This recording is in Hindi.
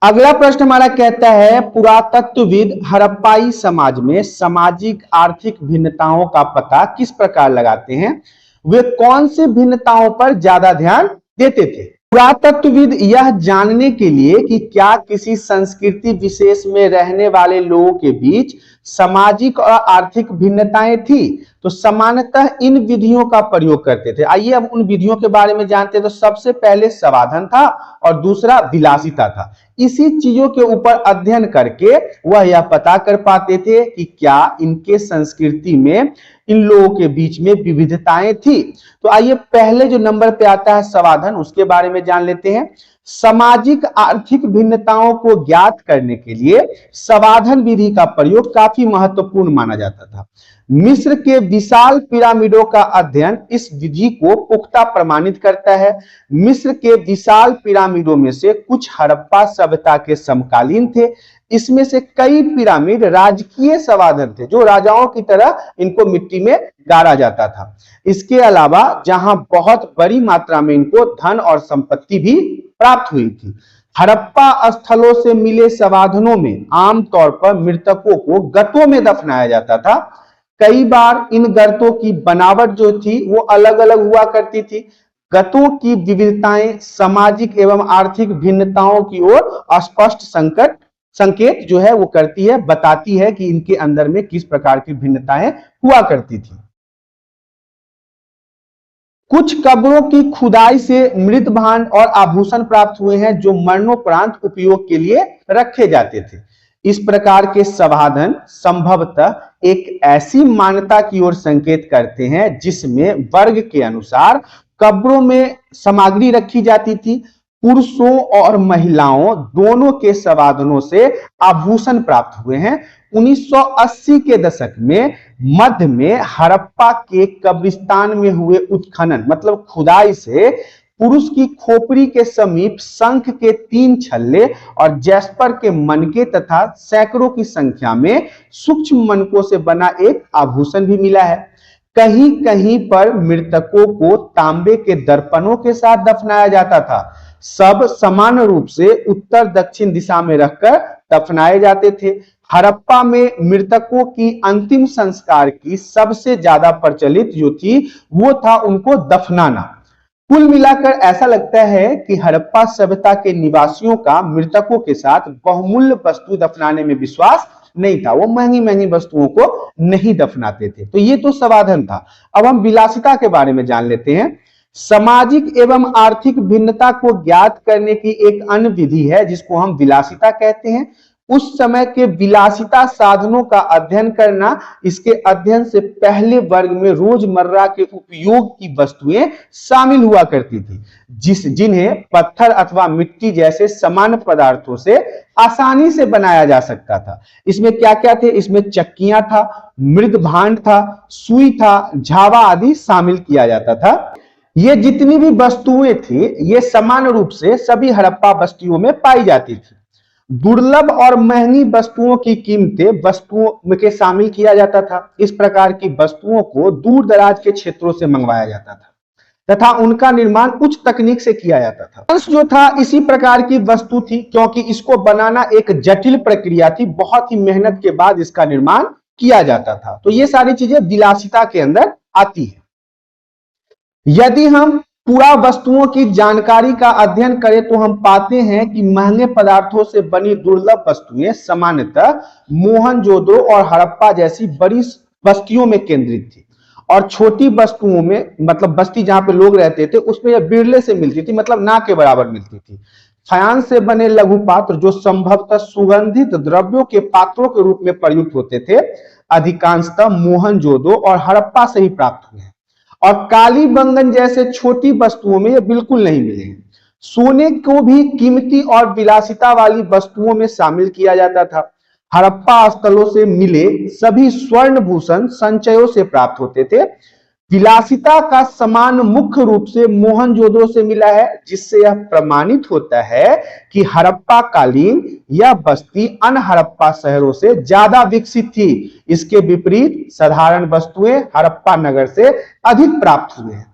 अगला प्रश्न हमारा कहता है, पुरातत्वविद हड़प्पाई समाज में सामाजिक आर्थिक भिन्नताओं का पता किस प्रकार लगाते हैं? वे कौन से भिन्नताओं पर ज्यादा ध्यान देते थे? पुरातत्वविद यह जानने के लिए कि क्या किसी संस्कृति विशेष में रहने वाले लोगों के बीच सामाजिक और आर्थिक भिन्नताएं थी, तो सामान्यतः इन विधियों का प्रयोग करते थे। आइए अब उन विधियों के बारे में जानते हैं। तो सबसे पहले समाधान था और दूसरा विलासिता था। इसी चीजों के ऊपर अध्ययन करके वह यह पता कर पाते थे कि क्या इनके संस्कृति में इन लोगों के बीच में विविधताएं थी। तो आइए पहले जो नंबर पे आता है समाधान, उसके बारे में जान लेते हैं। सामाजिक आर्थिक भिन्नताओं को ज्ञात करने के लिए समाधान विधि का प्रयोग काफी महत्वपूर्ण माना जाता था। मिस्र के विशाल पिरामिडों का अध्ययन इस विधि को पुख्ता प्रमाणित करता है। मिस्र के विशाल पिरामिडों में से कुछ हड़प्पा सभ्यता के समकालीन थे। इसमें से कई पिरामिड राजकीय समाधान थे, जो राजाओं की तरह इनको मिट्टी में गाड़ा जाता था। इसके अलावा जहां बहुत बड़ी मात्रा में इनको धन और संपत्ति भी प्राप्त हुई थी। हड़प्पा स्थलों से मिले समाधानों में आमतौर पर मृतकों को गतों में दफनाया जाता था। कई बार इन गर्तों की बनावट जो थी वो अलग अलग हुआ करती थी। गतों की विविधताएं सामाजिक एवं आर्थिक भिन्नताओं की ओर स्पष्ट संकेत जो है वो करती है, बताती है कि इनके अंदर में किस प्रकार की भिन्नताएं हुआ करती थी। कुछ कब्रों की खुदाई से मृत भांड और आभूषण प्राप्त हुए हैं, जो मरणोपरांत उपयोग के लिए रखे जाते थे। इस प्रकार के समाधान संभवतः एक ऐसी मान्यता की ओर संकेत करते हैं जिसमें वर्ग के अनुसार कब्रों में सामग्री रखी जाती थी। पुरुषों और महिलाओं दोनों के समाधानों से आभूषण प्राप्त हुए हैं। 1980 के दशक में मध्य में हड़प्पा के कब्रिस्तान में हुए उत्खनन मतलब खुदाई से पुरुष की खोपड़ी के समीप शंख के 3 छल्ले और जैस्पर के मनके तथा सैकड़ों की संख्या में सूक्ष्म मनकों से बना एक आभूषण भी मिला है। कहीं कहीं पर मृतकों को तांबे के दर्पणों के साथ दफनाया जाता था। सब समान रूप से उत्तर दक्षिण दिशा में रखकर दफनाए जाते थे। हड़प्पा में मृतकों की अंतिम संस्कार की सबसे ज्यादा प्रचलित जो थी वो था उनको दफनाना। कुल मिलाकर ऐसा लगता है कि हड़प्पा सभ्यता के निवासियों का मृतकों के साथ बहुमूल्य वस्तु दफनाने में विश्वास नहीं था। वो महंगी महंगी वस्तुओं को नहीं दफनाते थे। तो ये तो समाधान था। अब हम विलासिता के बारे में जान लेते हैं। सामाजिक एवं आर्थिक भिन्नता को ज्ञात करने की एक अन्य विधि है जिसको हम विलासिता कहते हैं। उस समय के विलासिता साधनों का अध्ययन करना। इसके अध्ययन से पहले वर्ग में रोजमर्रा के उपयोग की वस्तुएं शामिल हुआ करती थी, जिन्हें पत्थर अथवा मिट्टी जैसे सामान्य पदार्थों से आसानी से बनाया जा सकता था। इसमें क्या क्या थे? इसमें चक्कियां था, मृद भांड था, सुई था, झावा आदि शामिल किया जाता था। ये जितनी भी वस्तुएं थी ये समान रूप से सभी हड़प्पा बस्तियों में पाई जाती थी। दुर्लभ और महंगी वस्तुओं की कीमतें वस्तुओं के शामिल किया जाता था। इस प्रकार की वस्तुओं को दूर दराज के क्षेत्रों से मंगवाया जाता था तथा उनका निर्माण उच्च तकनीक से किया जाता था। कंस जो था इसी प्रकार की वस्तु थी, क्योंकि इसको बनाना एक जटिल प्रक्रिया थी। बहुत ही मेहनत के बाद इसका निर्माण किया जाता था। तो ये सारी चीजें विलासिता के अंदर आती है। यदि हम पूरा वस्तुओं की जानकारी का अध्ययन करें तो हम पाते हैं कि महंगे पदार्थों से बनी दुर्लभ वस्तुएं सामान्यतः मोहनजोदड़ो और हड़प्पा जैसी बड़ी बस्तियों में केंद्रित थी, और छोटी वस्तुओं में मतलब बस्ती जहां पे लोग रहते थे उसमें यह बिरले से मिलती थी, मतलब ना के बराबर मिलती थी। फायांस से बने लघु पात्र जो संभवतः सुगंधित द्रव्यों के पात्रों के रूप में प्रयुक्त होते थे, अधिकांशतः मोहनजोदड़ो और हड़प्पा से ही प्राप्त हुए हैं। और काली बंगन जैसे छोटी वस्तुओं में ये बिल्कुल नहीं मिले हैं। सोने को भी कीमती और विलासिता वाली वस्तुओं में शामिल किया जाता था। हड़प्पा स्थलों से मिले सभी स्वर्ण भूषण संचयों से प्राप्त होते थे। विलासिता का समान मुख्य रूप से मोहनजोदड़ो से मिला है, जिससे यह प्रमाणित होता है कि हड़प्पा कालीन यह बस्ती अन्य हड़प्पा शहरों से ज्यादा विकसित थी। इसके विपरीत साधारण वस्तुएं हड़प्पा नगर से अधिक प्राप्त हुए हैं।